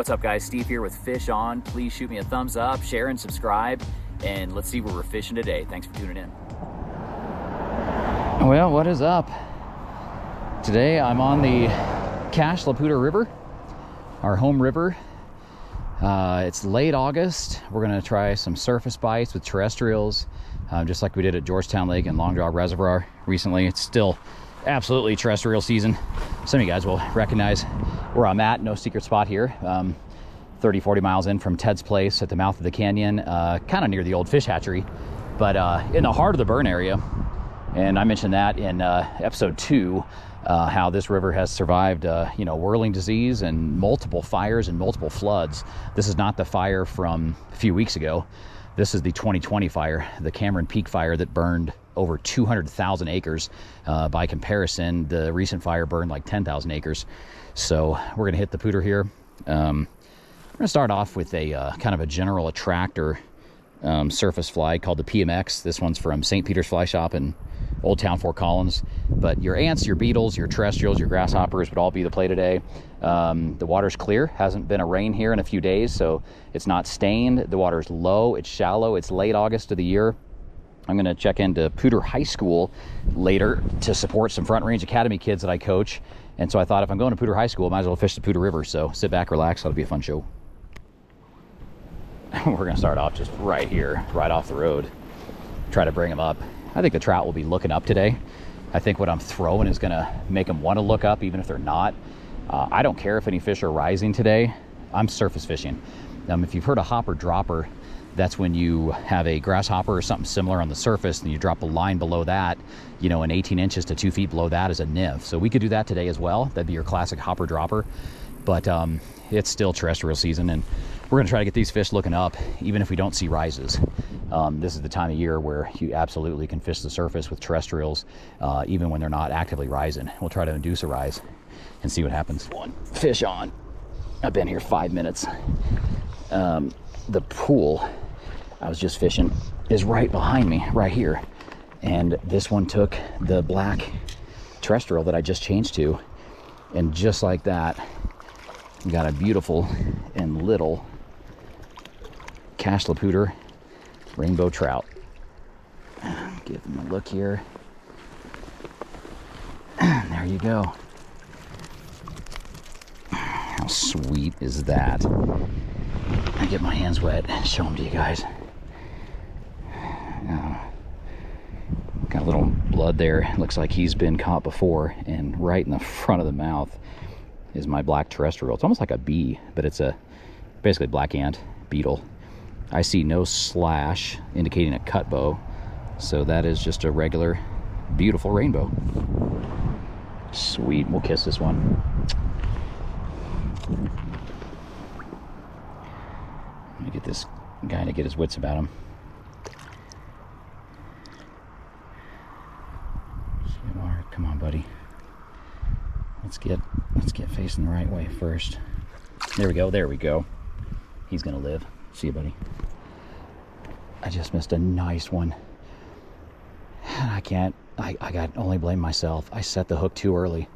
What's up guys, Steve here with Fish On. Please shoot me a thumbs up, share and subscribe, and let's see where we're fishing today. Thanks for tuning in. Well, what is up? Today I'm on the Poudre River, our home river. It's late August. We're gonna try some surface bites with terrestrials, just like we did at Georgetown Lake and Long Jaw Reservoir recently. It's still absolutely terrestrial season. Some of you guys will recognize where I'm at. No secret spot here. 30-40 miles in from Ted's place at the mouth of the canyon, kind of near the old fish hatchery, but in the heart of the burn area. And I mentioned that in episode 2, how this river has survived, whirling disease and multiple fires and multiple floods. This is not the fire from a few weeks ago. This is the 2020 fire, the Cameron Peak fire that burned over 200,000 acres. By comparison, the recent fire burned like 10,000 acres. So we're gonna hit the Poudre here. We're gonna start off with a kind of a general attractor surface fly called the PMX. This one's from St. Peter's Fly Shop in Old Town, Fort Collins. But your ants, your beetles, your terrestrials, your grasshoppers would all be the play today. The water's clear. Hasn't been a rain here in a few days, so it's not stained. The water's low, it's shallow, it's late August of the year. I'm gonna check into Poudre High School later to support some Front Range Academy kids that I coach. And so I thought if I'm going to Poudre High School, I might as well fish the Poudre River. So sit back, relax, that'll be a fun show. We're gonna start off just right here, right off the road. Try to bring them up. I think the trout will be looking up today. I think what I'm throwing is gonna make them want to look up even if they're not. I don't care if any fish are rising today. I'm surface fishing. If you've heard a hopper dropper, that's when you have a grasshopper or something similar on the surface and you drop a line below that, and 18 inches to 2 feet below that is a nymph. So we could do that today as well. That'd be your classic hopper dropper. But it's still terrestrial season, and we're gonna try to get these fish looking up even if we don't see rises. This is the time of year where you absolutely can fish the surface with terrestrials even when they're not actively rising. We'll try to induce a rise and see what happens. One fish on. I've been here 5 minutes. The pool I was just fishing is right behind me, right here. And this one took the black terrestrial that I just changed to, and just like that, we got a beautiful and little Poudre rainbow trout. Give them a look here. There you go. How sweet is that? I get my hands wet and show them to you guys. Got a little blood there. Looks like he's been caught before, and right in the front of the mouth is my black terrestrial. It's almost like a bee, but it's a basically black ant beetle. I see no slash indicating a cut bow, so that is just a regular beautiful rainbow. Sweet. We'll kiss this one. Let me get this guy to get his wits about him. Come on, buddy. Let's get facing the right way first. There we go. There we go. He's gonna live. See you, buddy. I just missed a nice one. I got only blame myself. I set the hook too early.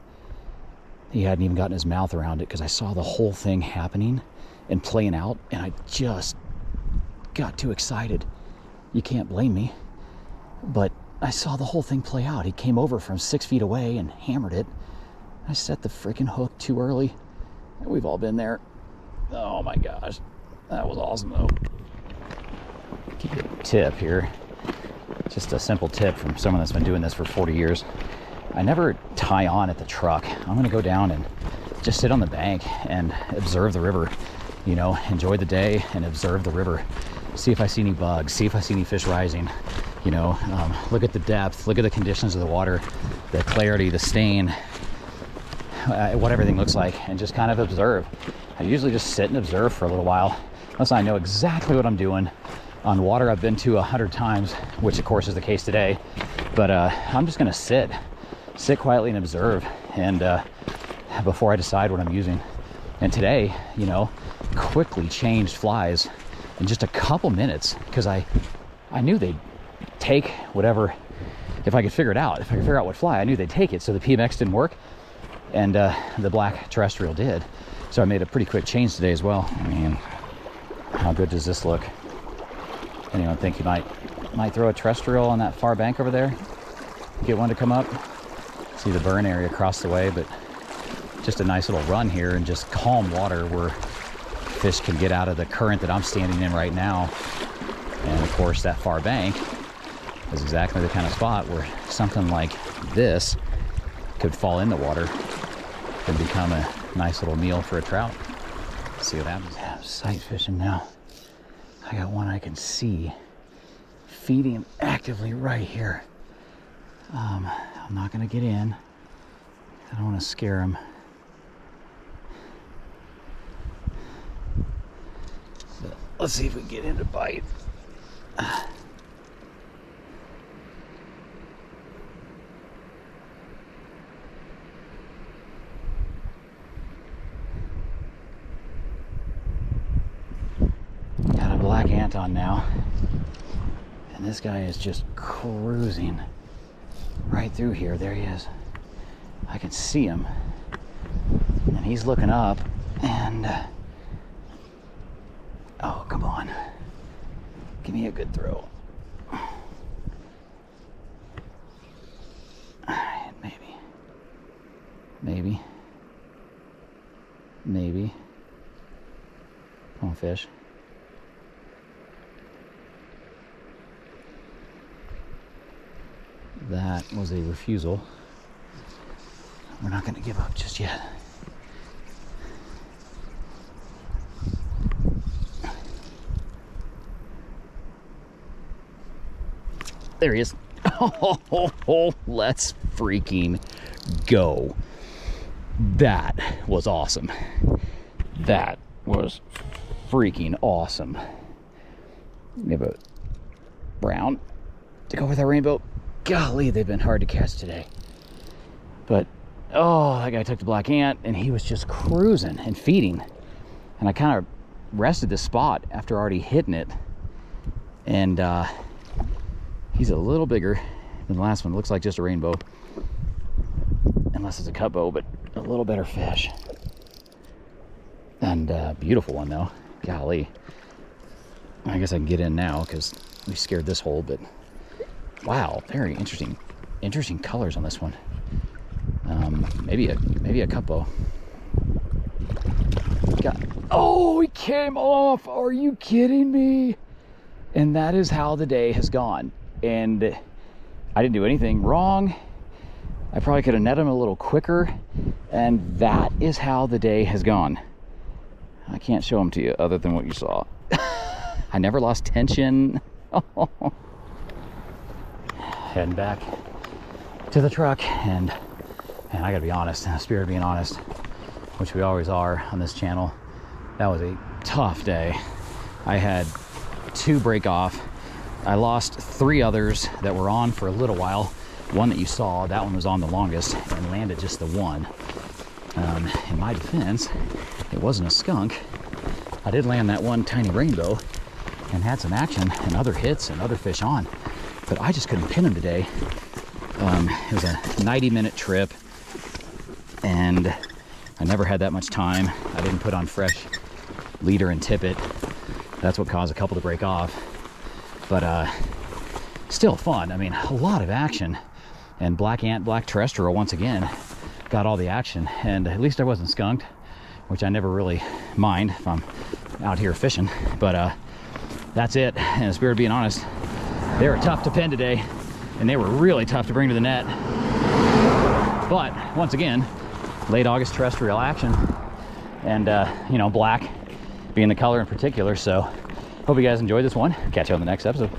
He hadn't even gotten his mouth around it because I saw the whole thing happening and playing out, and I just got too excited. You can't blame me, but I saw the whole thing play out. He came over from 6 feet away and hammered it. I set the freaking hook too early. We've all been there. Oh my gosh, that was awesome though. Give you a tip here. Just a simple tip from someone that's been doing this for 40 years. I never tie on at the truck. I'm gonna go down and just sit on the bank and observe the river. Enjoy the day and observe the river. See if I see any bugs, see if I see any fish rising. Look at the depth, look at the conditions of the water, the clarity, the stain, what everything looks like, and just kind of observe. I usually just sit and observe for a little while, unless I know exactly what I'm doing on water I've been to 100 times, which of course is the case today. But I'm just gonna sit quietly and observe, and before I decide what I'm using. And today, quickly changed flies in just a couple minutes, because I knew they'd take whatever, if I could figure it out, if I could figure out what fly, I knew they'd take it. So the PMX didn't work, and the black terrestrial did. So I made a pretty quick change today as well. I mean, how good does this look? Anyone think you might throw a terrestrial on that far bank over there? Get one to come up? See the burn area across the way, but just a nice little run here and just calm water where fish can get out of the current that I'm standing in right now. And of course, that far bank is exactly the kind of spot where something like this could fall in the water and become a nice little meal for a trout. Let's see what happens. Yeah, sight fishing now. I got one I can see feeding actively right here. I'm not gonna get in. I don't want to scare him. But let's see if we can get him to bite. Got a black ant on now, and this guy is just cruising right through here. There he is. I can see him, and he's looking up, and oh, come on, give me a good throw. Maybe. Come on, fish. That was a refusal. We're not going to give up just yet. There he is. Oh, let's freaking go. That was awesome. That was freaking awesome. We have a brown to go with our rainbow. Golly, they've been hard to catch today. But, oh, that guy took the black ant, and he was just cruising and feeding. And I kind of rested this spot after already hitting it. And he's a little bigger than the last one. It looks like just a rainbow. Unless it's a cut bow, but a little better fish. And beautiful one, though. Golly. I guess I can get in now because we scared this hole, but wow, very interesting colors on this one. Maybe a cut bow. Oh, he came off. Are you kidding me? And that is how the day has gone. And I didn't do anything wrong. I probably could have netted him a little quicker. And that is how the day has gone. I can't show them to you other than what you saw. I never lost tension. Heading back to the truck, and I gotta be honest, in the spirit of being honest, which we always are on this channel, that was a tough day. I had 2 break off. I lost 3 others that were on for a little while. One that you saw, that one was on the longest and landed just the one. In my defense, it wasn't a skunk. I did land that one tiny rainbow and had some action and other hits and other fish on, but I just couldn't pin him today. It was a 90-minute trip, and I never had that much time. I didn't put on fresh leader and tippet. That's what caused a couple to break off, but still fun. I mean, a lot of action, and black ant, black terrestrial once again got all the action, and at least I wasn't skunked, which I never really mind if I'm out here fishing. But that's it. In the spirit of being honest, they were tough to pin today, and they were really tough to bring to the net. But once again, late August terrestrial action, and you know, black being the color in particular. So hope you guys enjoyed this one. Catch you on the next episode.